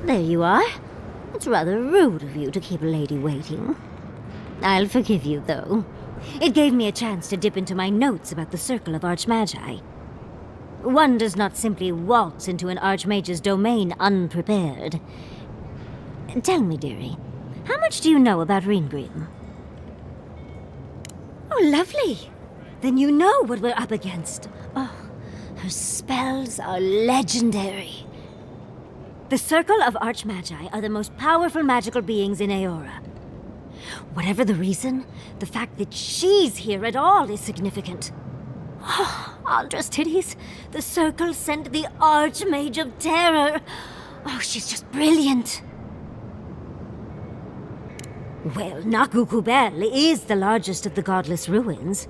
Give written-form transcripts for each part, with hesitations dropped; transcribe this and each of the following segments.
There you are. It's rather rude of you to keep a lady waiting. I'll forgive you, though. It gave me a chance to dip into my notes about the Circle of Archmagi. One does not simply waltz into an Archmage's domain unprepared. Tell me, dearie, how much do you know about Ringrim? Oh, lovely. Then you know what we're up against. Oh, her spells are legendary. The Circle of Archmagi are the most powerful magical beings in Aeora. Whatever the reason, the fact that she's here at all is significant. Oh, Aldra's titties, the Circle sent the Archmage of Terror. Oh, she's just brilliant. Well, Nakukubel is the largest of the godless ruins.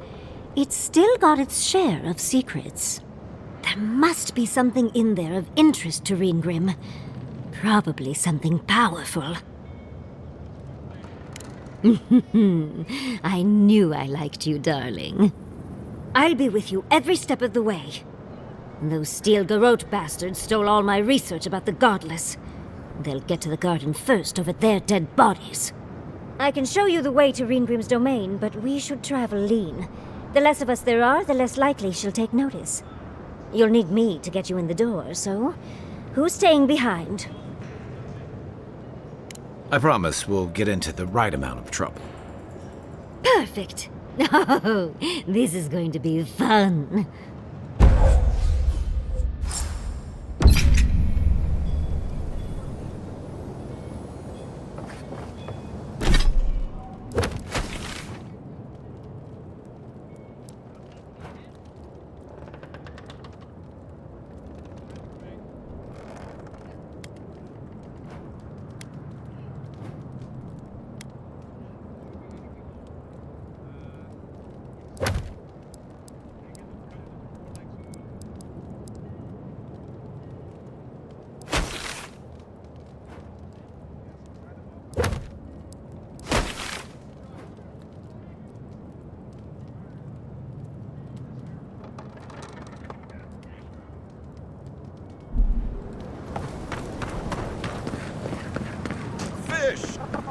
It's still got its share of secrets. There must be something in there of interest to Ringrim. Probably something powerful. I knew I liked you, darling. I'll be with you every step of the way. Those Steel Garrote bastards stole all my research about the godless. They'll get to the garden first over their dead bodies. I can show you the way to Ringrim's domain, but we should travel lean. The less of us there are, the less likely she'll take notice. You'll need me to get you in the door, so who's staying behind? I promise we'll get into the right amount of trouble. Perfect. Oh, this is going to be fun.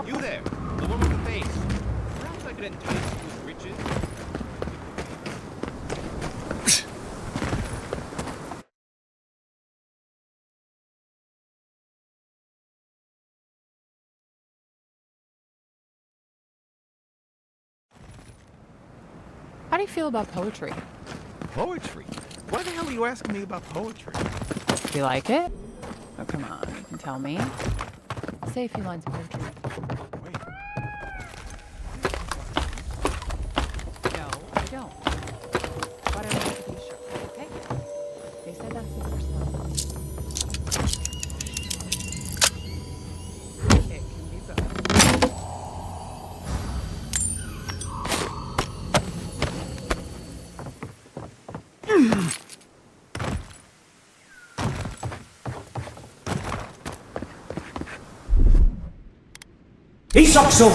You there, the one with the face. Perhaps I could entice you with riches. How do you feel about poetry? Poetry? Why the hell are you asking me about poetry? Do you like it? Oh, come on, you can tell me. Say a few lines of poetry. Wait. No, I don't. But I want to be sure, okay? They said that's the first one. It can be both. Isokso!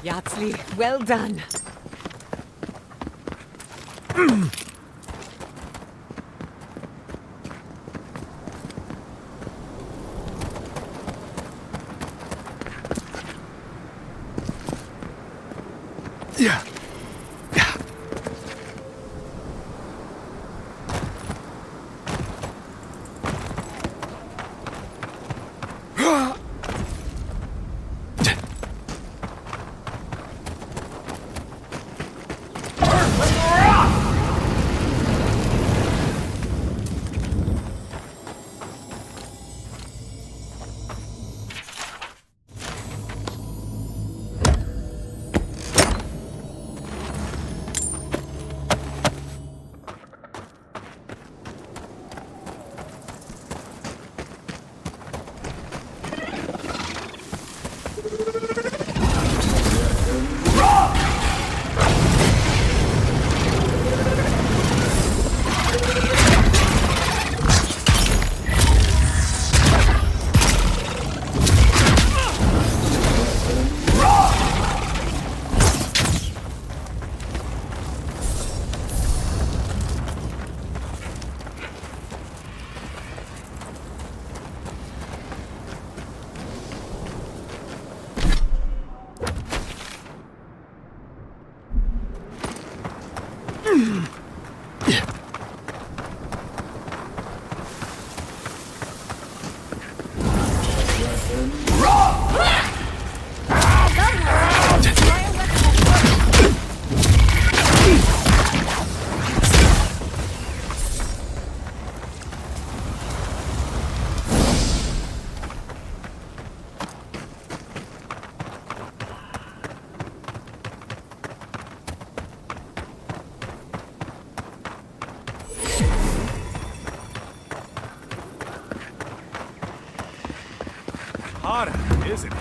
Yatsli, well done. Yeah. Hot, isn't it?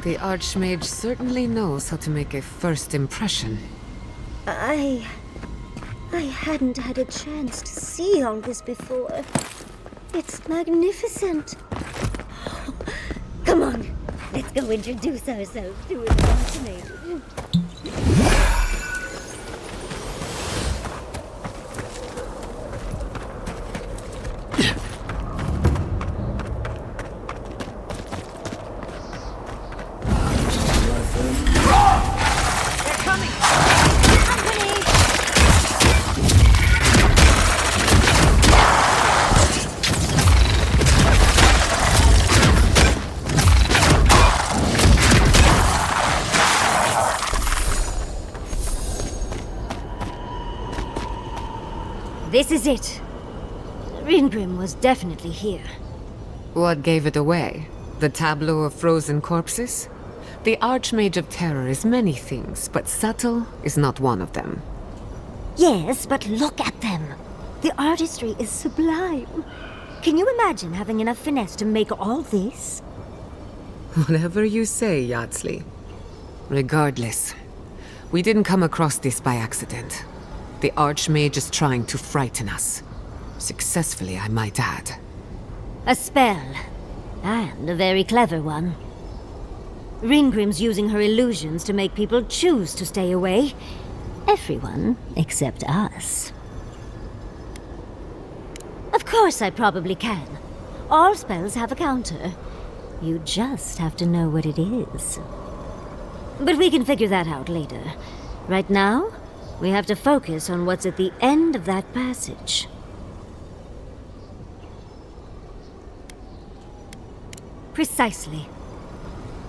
The Archmage certainly knows how to make a first impression. I hadn't had a chance to see all this before. It's magnificent. Come on, let's go introduce ourselves to an Archmage. This is it. Ringrim was definitely here. What gave it away? The tableau of frozen corpses? The Archmage of Terror is many things, but subtle is not one of them. Yes, but look at them. The artistry is sublime. Can you imagine having enough finesse to make all this? Whatever you say, Yardsley. Regardless, we didn't come across this by accident. The Archmage is trying to frighten us. Successfully, I might add. A spell. And a very clever one. Ringrim's using her illusions to make people choose to stay away. Everyone except us. Of course I probably can. All spells have a counter. You just have to know what it is. But we can figure that out later. Right now, we have to focus on what's at the end of that passage. Precisely.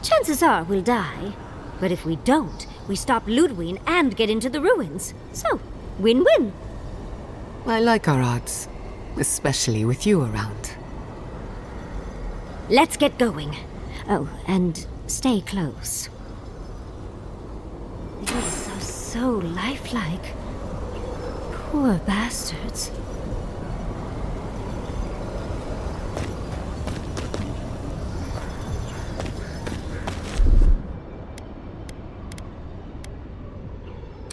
Chances are we'll die. But if we don't, we stop Ludwig and get into the ruins. So, win-win. I like our odds, especially with you around. Let's get going. Oh, and stay close. These are so lifelike. Poor bastards.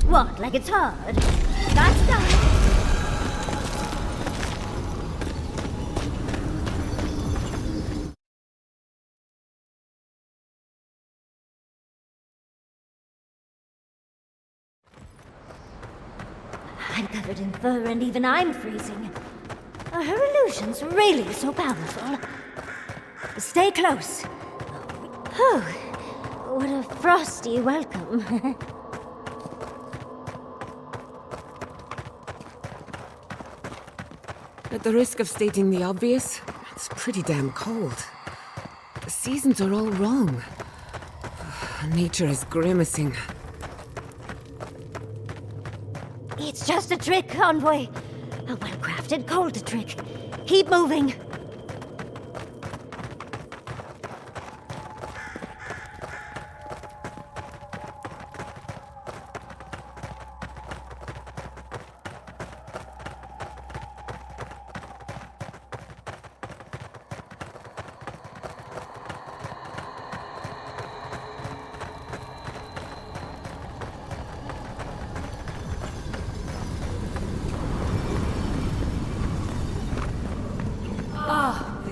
What, like it's hard? That's done. I'm covered in fur and even I'm freezing. Are her illusions really so powerful? Stay close. Oh, what a frosty welcome. At the risk of stating the obvious, it's pretty damn cold. The seasons are all wrong. Nature is grimacing. It's just a trick, Envoy. A well-crafted cold trick. Keep moving.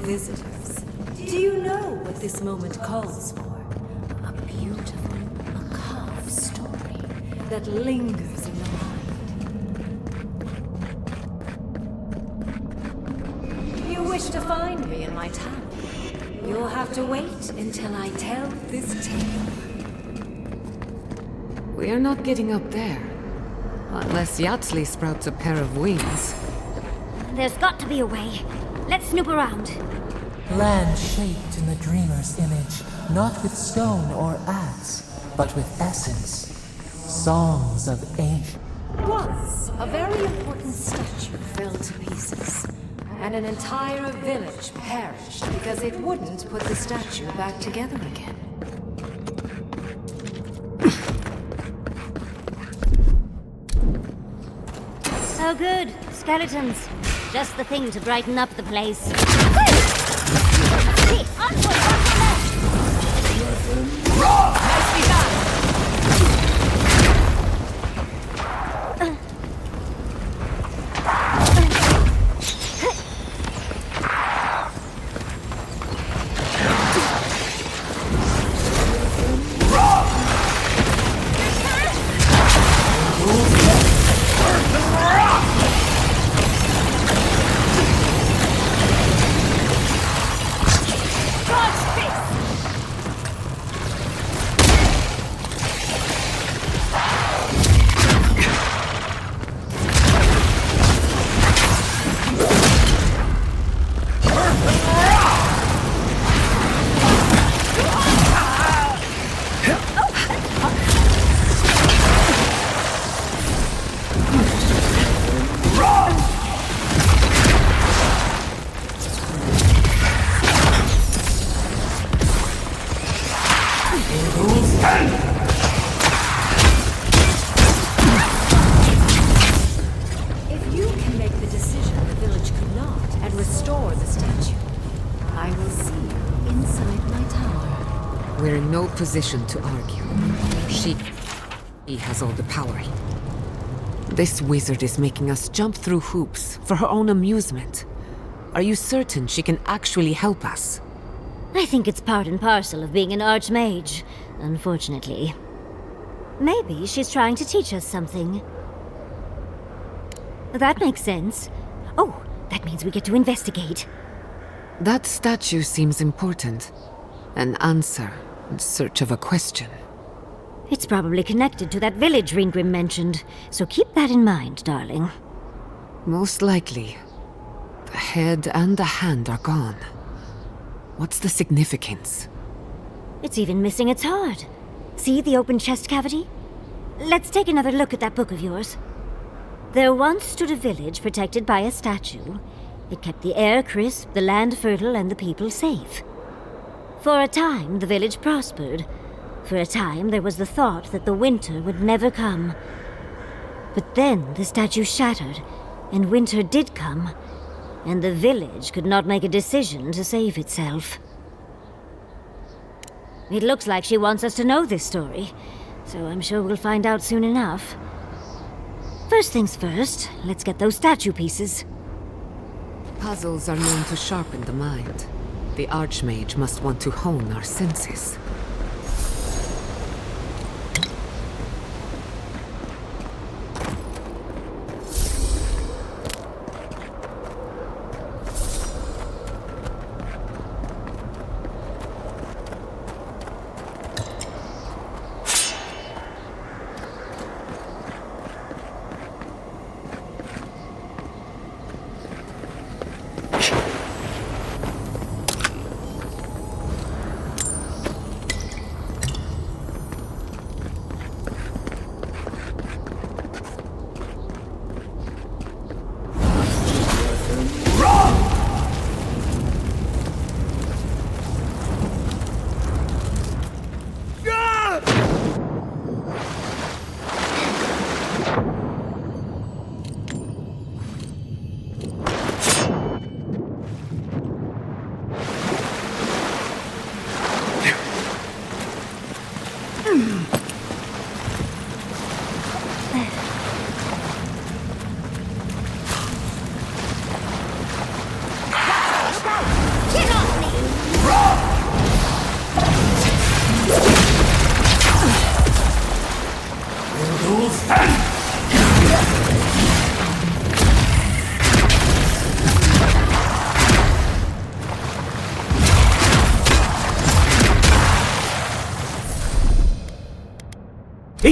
Visitors, do you know what this moment calls for? A beautiful, macabre story that lingers in the mind. You wish to find me in my tower? You'll have to wait until I tell this tale. We are not getting up there. Unless Yatsley sprouts a pair of wings. There's got to be a way. Let's snoop around. Land shaped in the dreamer's image, not with stone or axe, but with essence. Songs of ancient. Once, a very important statue fell to pieces, and an entire village perished because it wouldn't put the statue back together again. Oh good, skeletons. Just the thing to brighten up the place. Hey, onward, Nicely done! If you can make the decision the village could not and restore the statue, I will see you inside my tower. We're in no position to argue. She has all the power. This wizard is making us jump through hoops for her own amusement. Are you certain she can actually help us? I think it's part and parcel of being an archmage, unfortunately. Maybe she's trying to teach us something. That makes sense. Oh, that means we get to investigate. That statue seems important. An answer in search of a question. It's probably connected to that village Ringrim mentioned, so keep that in mind, darling. Most likely. The head and the hand are gone. What's the significance? It's even missing its heart. See the open chest cavity? Let's take another look at that book of yours. There once stood a village protected by a statue. It kept the air crisp, the land fertile, and the people safe. For a time, the village prospered. For a time, there was the thought that the winter would never come. But then the statue shattered, and winter did come, and the village could not make a decision to save itself. It looks like she wants us to know this story, so I'm sure we'll find out soon enough. First things first, let's get those statue pieces. Puzzles are known to sharpen the mind. The Archmage must want to hone our senses.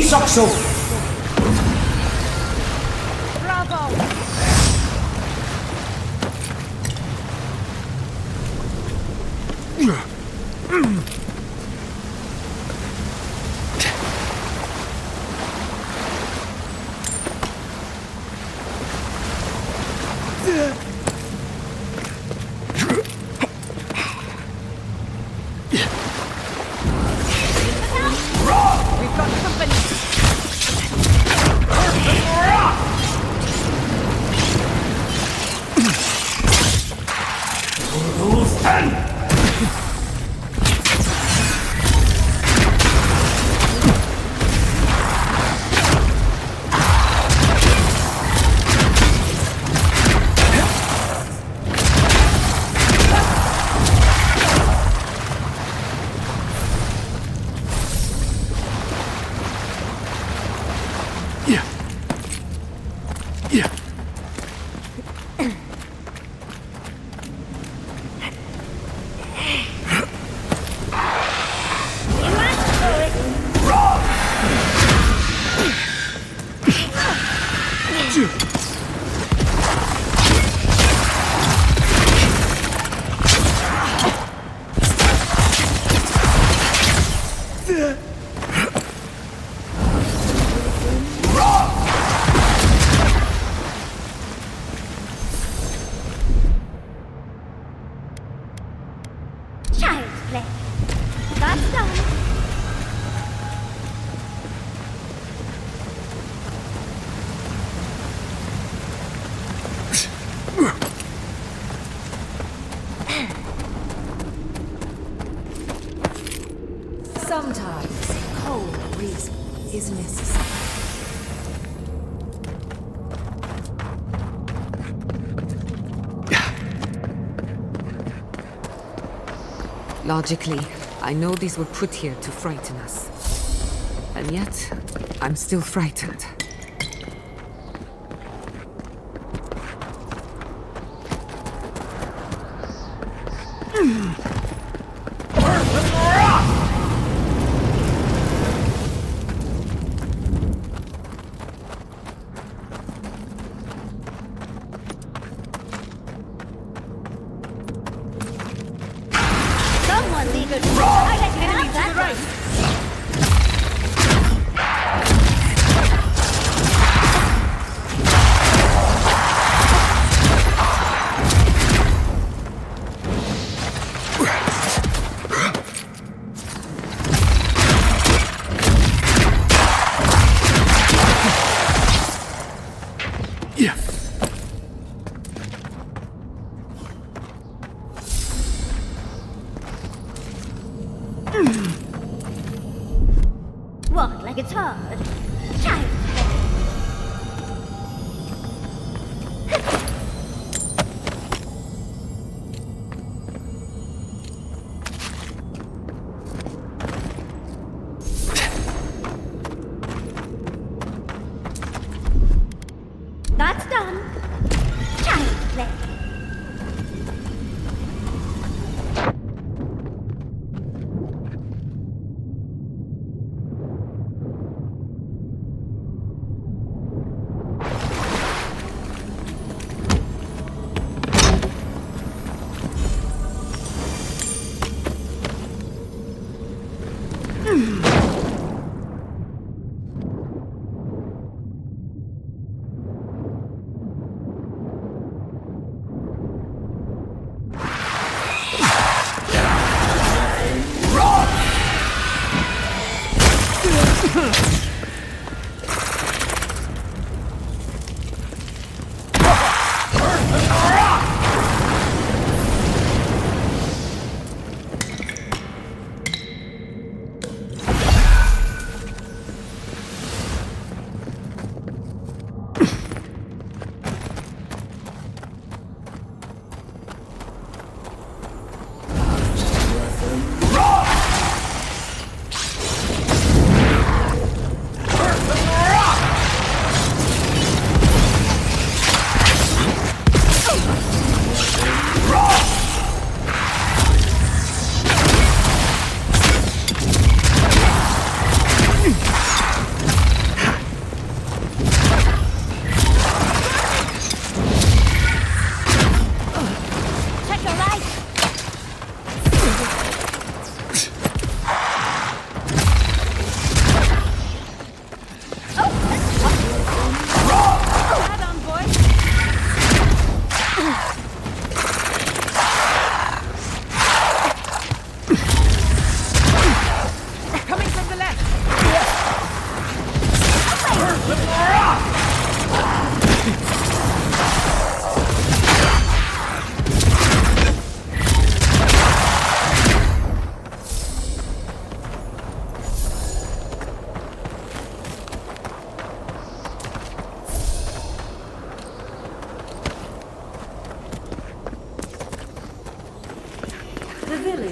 sakso! Child's play. That's done. Sometimes cold reason is necessary. Logically, I know these were put here to frighten us. And yet, I'm still frightened. Someone's eager to I that right. Walk like it's hard. Child's play. That's done. Child's play.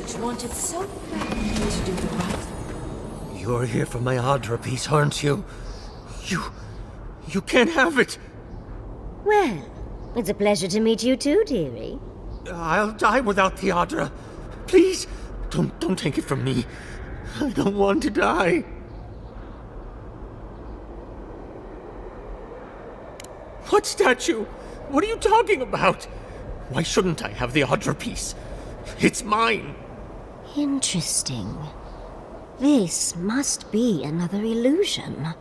village wanted so badly to do the right. You're here for my Adra piece, aren't you? You can't have it! Well, it's a pleasure to meet you too, dearie. I'll die without the Adra. Please, don't take it from me. I don't want to die. What statue? What are you talking about? Why shouldn't I have the Adra piece? It's mine. Interesting. This must be another illusion.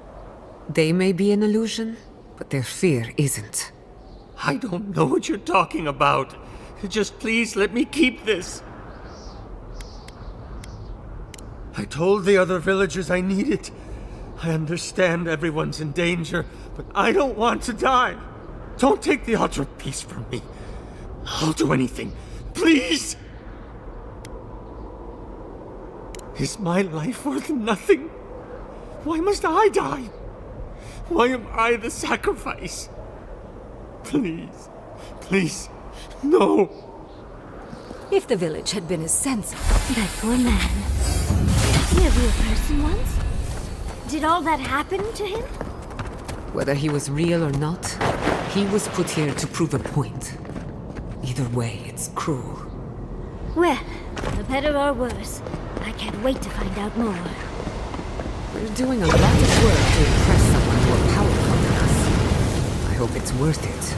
They may be an illusion, but their fear isn't. I don't know what you're talking about. Just please let me keep this. I told the other villagers I need it. I understand everyone's in danger, but I don't want to die. Don't take the Adra piece from me. I'll do anything. Please! Is my life worth nothing? Why must I die? Why am I the sacrifice? Please, please, no. If the village had been as sensible. That poor man. Was he a real person once? Did all that happen to him? Whether he was real or not, he was put here to prove a point. Either way, it's cruel. Well, for better or worse, I can't wait to find out more. We're doing a lot of work to impress someone more powerful than us. I hope it's worth it.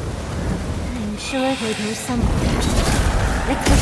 I'm sure they go somewhere. Let's go.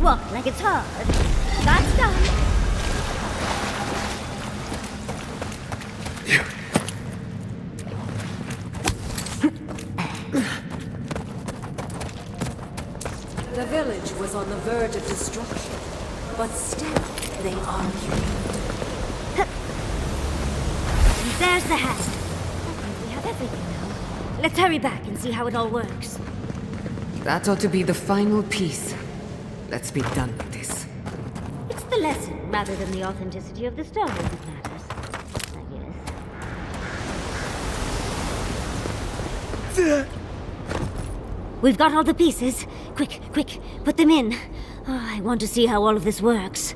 Walk like it's hard. That's done. The village was on the verge of destruction, but still they argued. And there's the hat. I think we have everything now. Let's hurry back and see how it all works. That ought to be the final piece. Let's be done with this. It's the lesson rather than the authenticity of the story that matters, I guess. We've got all the pieces. Quick, quick, put them in. Oh, I want to see how all of this works.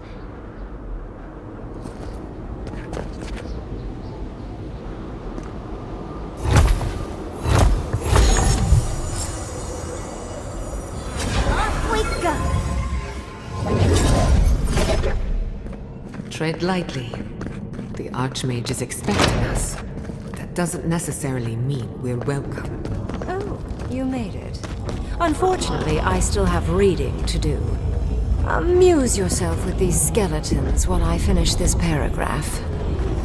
Off we go! Tread lightly. The Archmage is expecting us, but that doesn't necessarily mean we're welcome. Oh, you made it. Unfortunately, I still have reading to do. Amuse yourself with these skeletons while I finish this paragraph.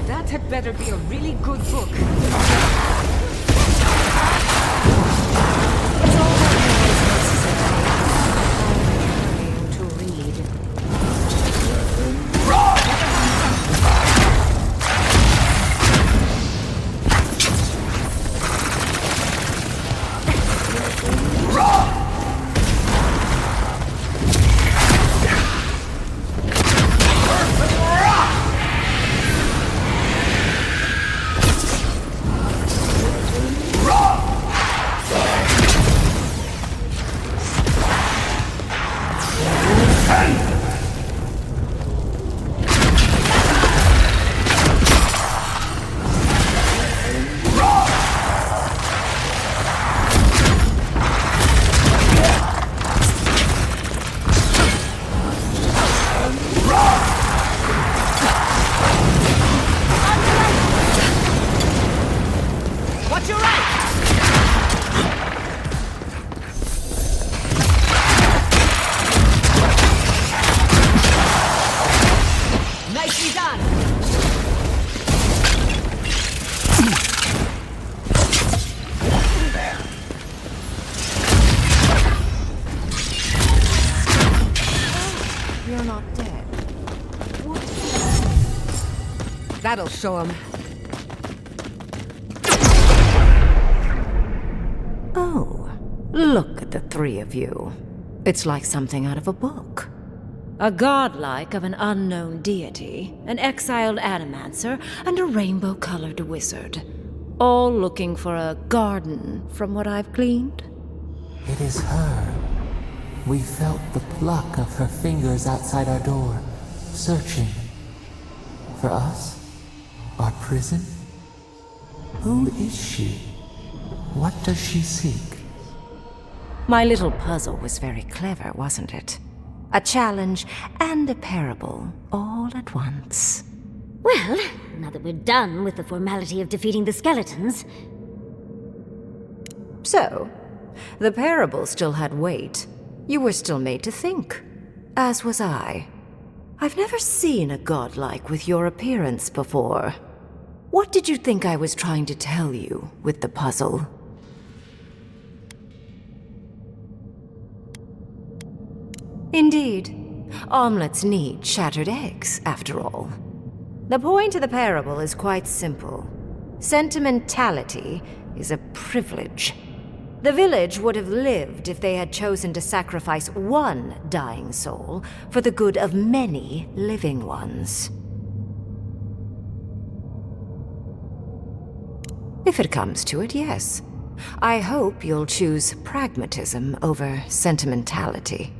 That had better be a really good book. It's all that is necessary. I'm learning to read. you're not dead. What? That'll show him. Oh, look at the three of you. It's like something out of a book. A godlike of an unknown deity, an exiled animancer, and a rainbow-colored wizard. All looking for a garden, from what I've gleaned. It is her. We felt the pluck of her fingers outside our door, searching. For us? Our prison? Who is she? What does she seek? My little puzzle was very clever, wasn't it? A challenge and a parable, all at once. Well, now that we're done with the formality of defeating the skeletons... So, the parable still had weight. You were still made to think. As was I. I've never seen a godlike with your appearance before. What did you think I was trying to tell you with the puzzle? Indeed. Omelets need shattered eggs, after all. The point of the parable is quite simple. Sentimentality is a privilege. The village would have lived if they had chosen to sacrifice one dying soul for the good of many living ones. If it comes to it, yes. I hope you'll choose pragmatism over sentimentality.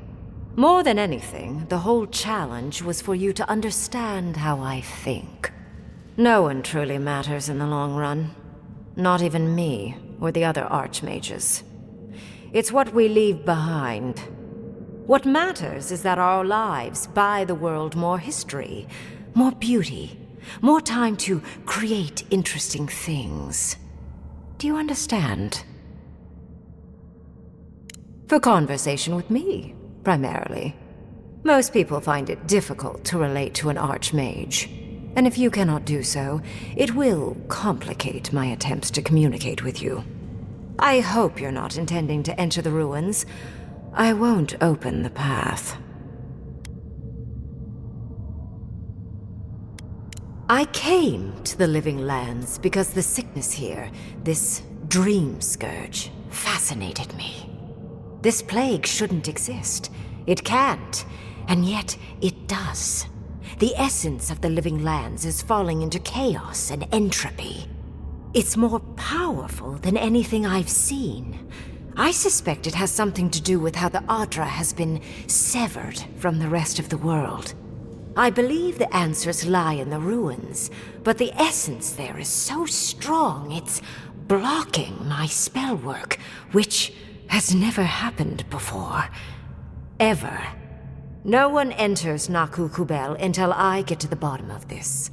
More than anything, the whole challenge was for you to understand how I think. No one truly matters in the long run. Not even me, or the other archmages. It's what we leave behind. What matters is that our lives buy the world more history, more beauty, more time to create interesting things. Do you understand? For conversation with me, primarily. Most people find it difficult to relate to an archmage. And if you cannot do so, it will complicate my attempts to communicate with you. I hope you're not intending to enter the ruins. I won't open the path. I came to the Living Lands because the sickness here, this dream scourge, fascinated me. This plague shouldn't exist. It can't, and yet it does. The essence of the Living Lands is falling into chaos and entropy. It's more powerful than anything I've seen. I suspect it has something to do with how the Adra has been severed from the rest of the world. I believe the answers lie in the ruins, but the essence there is so strong it's blocking my spell work, which has never happened before. Ever. No one enters Naku Kubel until I get to the bottom of this.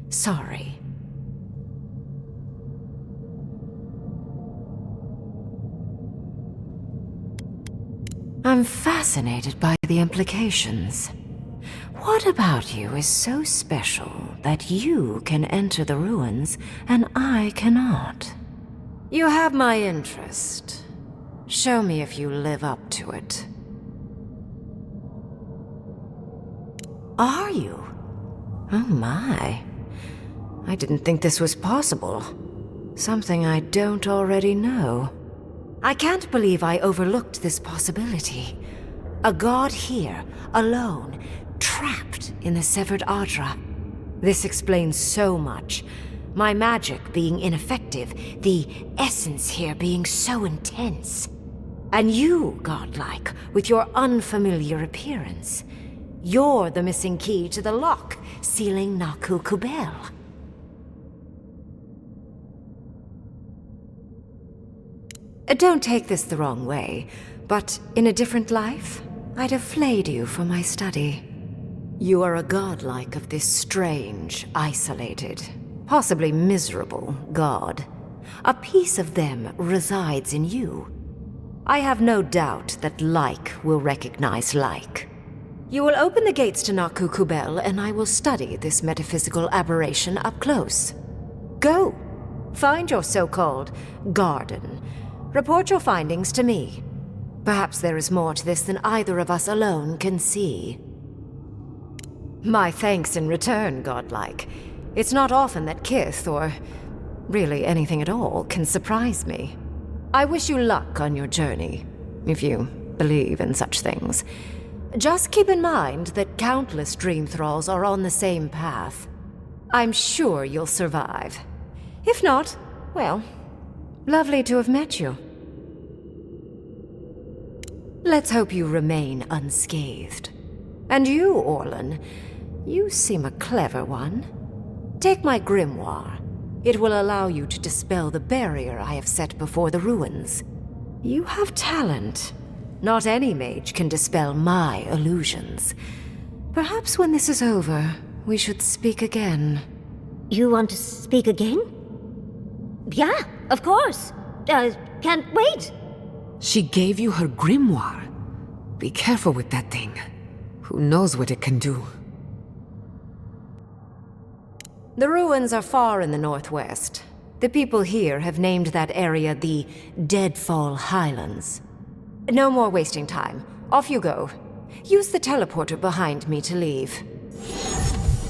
Sorry. I'm fascinated by the implications. What about you is so special that you can enter the ruins and I cannot? You have my interest. Show me if you live up to it. Are you? Oh my. I didn't think this was possible. Something I don't already know. I can't believe I overlooked this possibility. A god here, alone, trapped in the severed Adra. This explains so much. My magic being ineffective, the essence here being so intense. And you, godlike, with your unfamiliar appearance. You're the missing key to the lock, sealing Naku Kubel. Don't take this the wrong way, but in a different life, I'd have flayed you for my study. You are a godlike of this strange, isolated, possibly miserable god. A piece of them resides in you. I have no doubt that like will recognize like. You will open the gates to Naku Kubel, and I will study this metaphysical aberration up close. Go. Find your so-called garden. Report your findings to me. Perhaps there is more to this than either of us alone can see. My thanks in return, godlike. It's not often that Kith, or really anything at all, can surprise me. I wish you luck on your journey, if you believe in such things. Just keep in mind that countless dream thralls are on the same path. I'm sure you'll survive. If not, well, lovely to have met you. Let's hope you remain unscathed. And you, Orlan, you seem a clever one. Take my grimoire. It will allow you to dispel the barrier I have set before the ruins. You have talent. Not any mage can dispel my illusions. Perhaps when this is over, we should speak again. You want to speak again? Yeah, of course. Can't wait. She gave you her grimoire. Be careful with that thing. Who knows what it can do? The ruins are far in the northwest. The people here have named that area the Deadfall Highlands. No more wasting time. Off you go. Use the teleporter behind me to leave.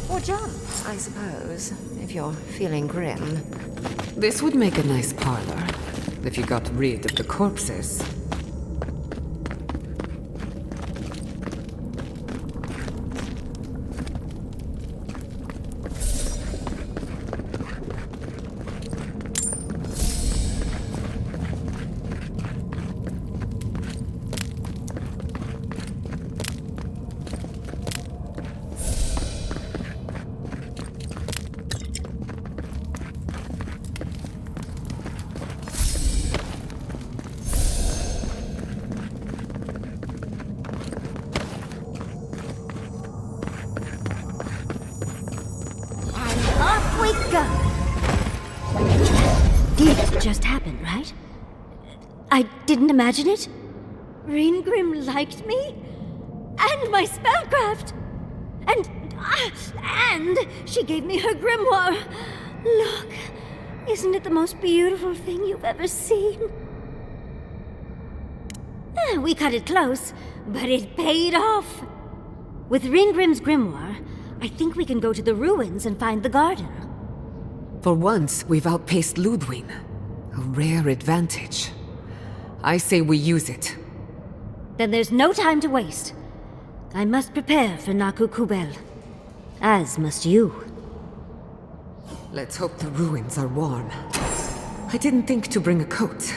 Or jump, I suppose, if you're feeling grim. This would make a nice parlor, if you got rid of the corpses. Off we go! Did just happen, right? I didn't imagine it. Ringrim liked me? And my spellcraft! And she gave me her grimoire! Look, isn't it the most beautiful thing you've ever seen? We cut it close, but it paid off. With Ringrim's grimoire, I think we can go to the ruins and find the garden. For once, we've outpaced Ludwig. A rare advantage. I say we use it. Then there's no time to waste. I must prepare for Naku Kubel. As must you. Let's hope the ruins are warm. I didn't think to bring a coat.